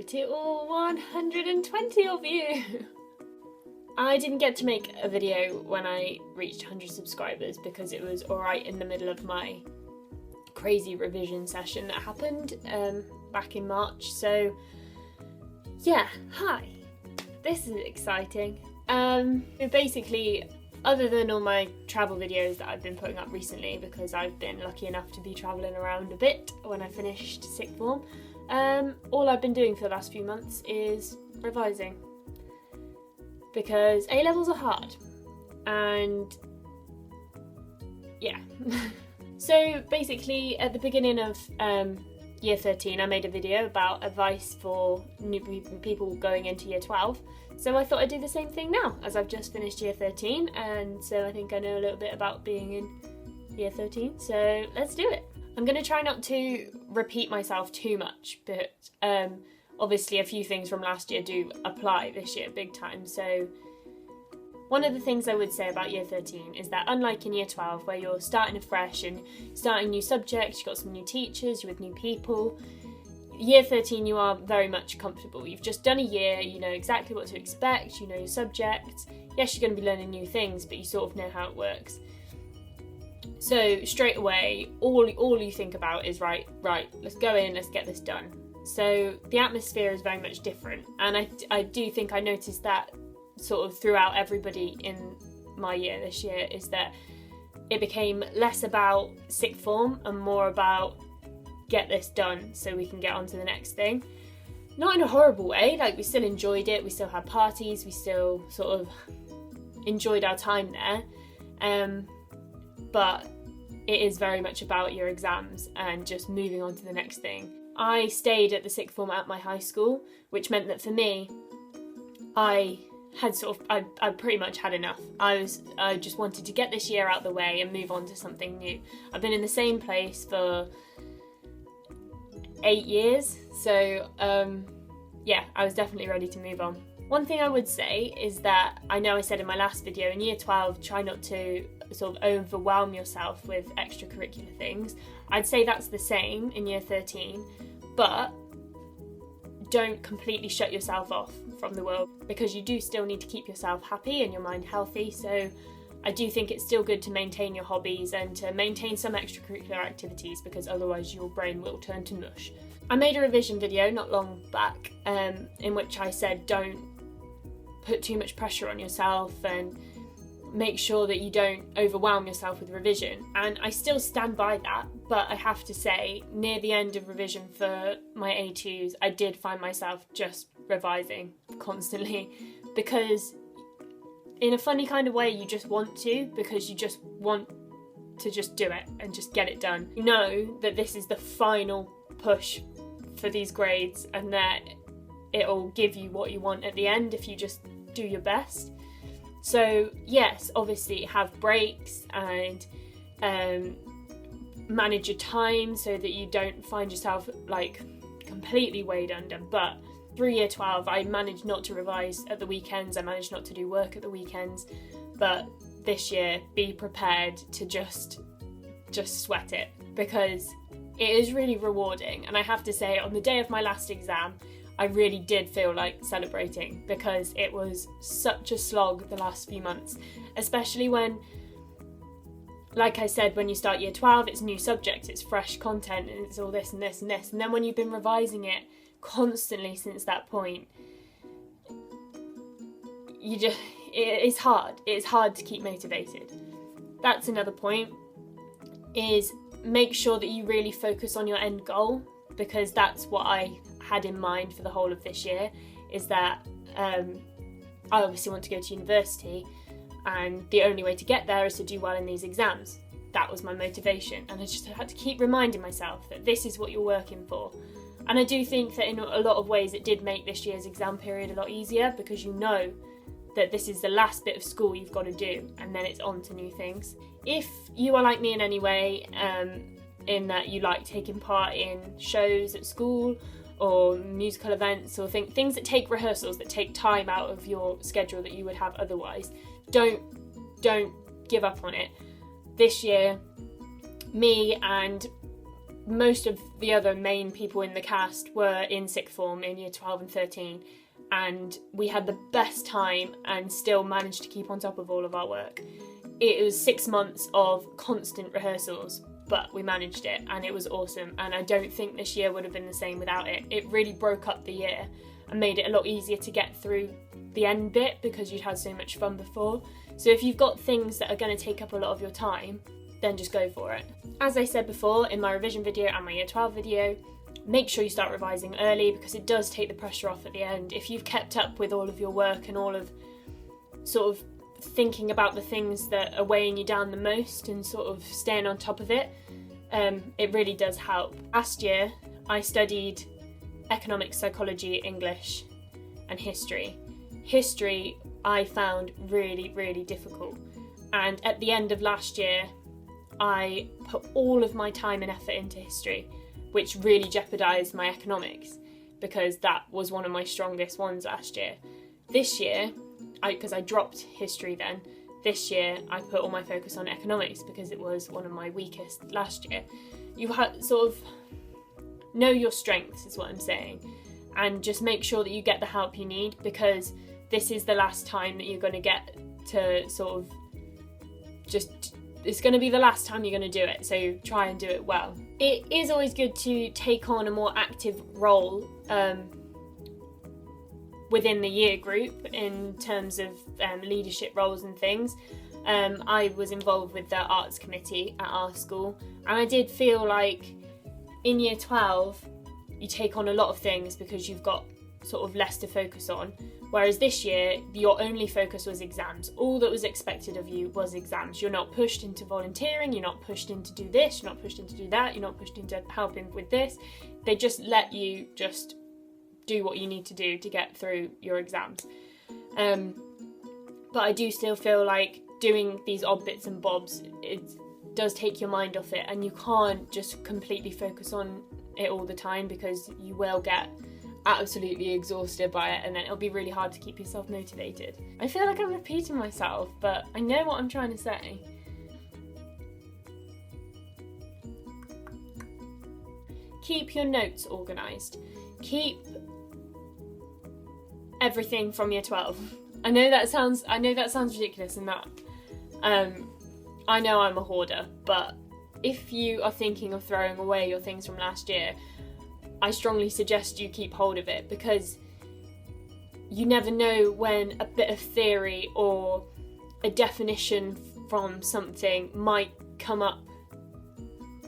to all 120 of you. I didn't get to make a video when I reached 100 subscribers because it was alright in the middle of my crazy revision session that happened back in March. So yeah, hi, this is exciting. Basically, other than all my travel videos that I've been putting up recently, because I've been lucky enough to be travelling around a bit when I finished sixth form, all I've been doing for the last few months is revising. Because A-levels are hard, and yeah. So basically at the beginning of year 13 I made a video about advice for new people going into year 12. So I thought I'd do the same thing now, as I've just finished year 13, and so I think I know a little bit about being in year 13, so let's do it. I'm going to try not to repeat myself too much, but obviously a few things from last year do apply this year big time. So one of the things I would say about year 13 is that unlike in year 12, where you're starting afresh and starting new subjects, you've got some new teachers, you're with new people, year 13 you are very much comfortable. You've just done a year, you know exactly what to expect, you know your subjects. Yes, you're going to be learning new things, but you sort of know how it works. So straight away, all you think about is right, let's go in, let's get this done. So the atmosphere is very much different, and I do think I noticed that sort of throughout everybody in my year this year, is that it became less about sixth form and more about get this done so we can get on to the next thing. Not in a horrible way, like we still enjoyed it, we still had parties, we still sort of enjoyed our time there, but it is very much about your exams and just moving on to the next thing. I stayed at the sixth form at my high school, which meant that for me, I pretty much had enough. I just wanted to get this year out the way and move on to something new. I've been in the same place for 8 years, so yeah, I was definitely ready to move on. One thing I would say is that, I know I said in my last video, in year 12, try not to sort of overwhelm yourself with extracurricular things. I'd say that's the same in year 13, but don't completely shut yourself off from the world, because you do still need to keep yourself happy and your mind healthy. So I do think it's still good to maintain your hobbies and to maintain some extracurricular activities, because otherwise your brain will turn to mush. I made a revision video not long back in which I said don't put too much pressure on yourself and make sure that you don't overwhelm yourself with revision, and I still stand by that. But I have to say, near the end of revision for my A2s, I did find myself just revising constantly, because in a funny kind of way you just want to, because you just want to just do it and just get it done. You know that this is the final push for these grades and that it'll give you what you want at the end if you just do your best. So yes, obviously have breaks and manage your time so that you don't find yourself like completely weighed under. But through year 12 I managed not to revise at the weekends, I managed not to do work at the weekends, but this year be prepared to just sweat it, because it is really rewarding. And I have to say, on the day of my last exam I really did feel like celebrating, because it was such a slog the last few months, especially when, like I said, when you start year 12 it's new subjects, it's fresh content, and it's all this and this and this, and then when you've been revising it constantly since that point, it's hard to keep motivated. That's another point, is make sure that you really focus on your end goal, because that's what I had in mind for the whole of this year, is that I obviously want to go to university, and the only way to get there is to do well in these exams. That was my motivation, and I just had to keep reminding myself that this is what you're working for. And I do think that in a lot of ways it did make this year's exam period a lot easier, because you know that this is the last bit of school you've got to do, and then it's on to new things. If you are like me in any way, in that you like taking part in shows at school or musical events or things that take rehearsals, that take time out of your schedule that you would have otherwise, don't give up on it. This year, me and most of the other main people in the cast were in sixth form in year 12 and 13, and we had the best time and still managed to keep on top of all of our work. It was 6 months of constant rehearsals, but we managed it and it was awesome, and I don't think this year would have been the same without it. It really broke up the year and made it a lot easier to get through the end bit because you'd had so much fun before. So if you've got things that are going to take up a lot of your time, then just go for it. As I said before in my revision video and my year 12 video, make sure you start revising early because it does take the pressure off at the end. If you've kept up with all of your work and all of sort of thinking about the things that are weighing you down the most and sort of staying on top of it, it really does help. Last year I studied economics, psychology, English and history. History I found really, really difficult, and at the end of last year I put all of my time and effort into history, which really jeopardised my economics because that was one of my strongest ones last year. This year, because I dropped history then, this year I put all my focus on economics because it was one of my weakest last year. You sort of know your strengths is what I'm saying, and just make sure that you get the help you need because this is the last time that you're going to get to sort of it's going to be the last time you're going to do it, so try and do it well. It is always good to take on a more active role within the year group in terms of leadership roles and things. I was involved with the arts committee at our school, and I did feel like in year 12 you take on a lot of things because you've got sort of less to focus on, whereas this year your only focus was exams. All that was expected of you was exams. You're not pushed into volunteering, you're not pushed into do this, you're not pushed into do that, you're not pushed into helping with this. They just let you just do what you need to do to get through your exams. But I do still feel like doing these odd bits and bobs, it does take your mind off it, and you can't just completely focus on it all the time because you will get absolutely exhausted by it, and then it'll be really hard to keep yourself motivated. I feel like I'm repeating myself, but I know what I'm trying to say. Keep your notes organised. Keep everything from year 12. I know that sounds ridiculous, and that I know I'm a hoarder, but if you are thinking of throwing away your things from last year, I strongly suggest you keep hold of it because you never know when a bit of theory or a definition from something might come up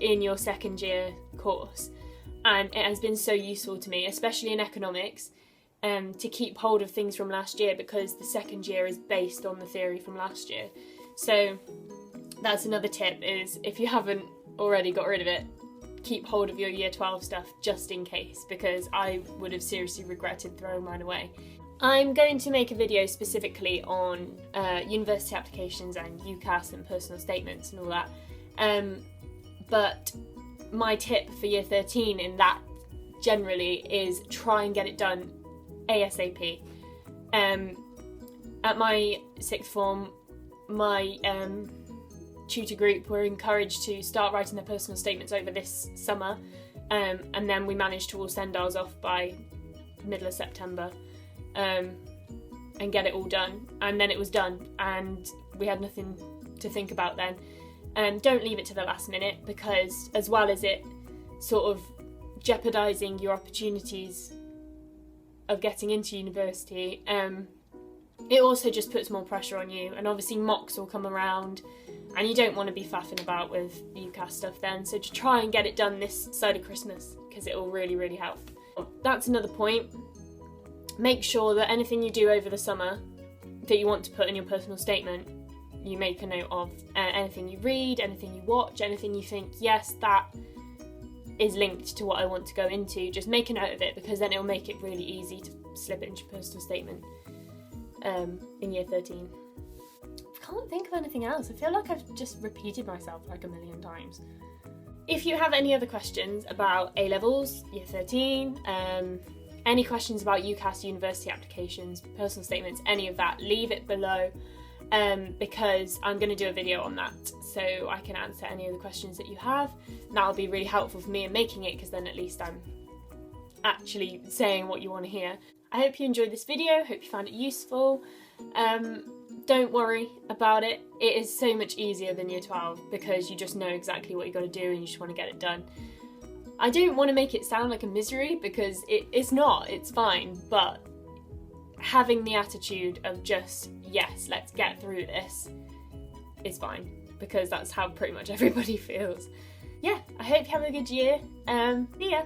in your second year course, and it has been so useful to me, especially in economics, to keep hold of things from last year because the second year is based on the theory from last year. So that's another tip, is if you haven't already got rid of it, keep hold of your year 12 stuff just in case, because I would have seriously regretted throwing mine away. I'm going to make a video specifically on university applications and UCAS and personal statements and all that, but my tip for year 13 in that generally is try and get it done ASAP. At my sixth form, my tutor group were encouraged to start writing their personal statements over this summer, and then we managed to all send ours off by middle of September and get it all done, and then it was done and we had nothing to think about then. Don't leave it to the last minute, because as well as it sort of jeopardising your opportunities of getting into university, it also just puts more pressure on you, and obviously mocks will come around and you don't want to be faffing about with UCAS stuff then, so to try and get it done this side of Christmas because it will really, really help. That's another point. Make sure that anything you do over the summer that you want to put in your personal statement, you make a note of. Anything you read, anything you watch, anything you think, yes, that is linked to what I want to go into, just make a note of it, because then it'll make it really easy to slip it into your personal statement in year 13. I can't think of anything else. I feel like I've just repeated myself like a million times. If you have any other questions about A-levels, year 13, any questions about UCAS university applications, personal statements, any of that, leave it below. because I'm going to do a video on that, so I can answer any of the questions that you have. And that'll be really helpful for me in making it, because then at least I'm actually saying what you want to hear. I hope you enjoyed this video, hope you found it useful. Don't worry about it. It is so much easier than year 12 because you just know exactly what you got to do and you just want to get it done. I don't want to make it sound like a misery because it's not, it's fine, but having the attitude of just, yes, let's get through this is fine, because that's how pretty much everybody feels. Yeah, I hope you have a good year. See ya!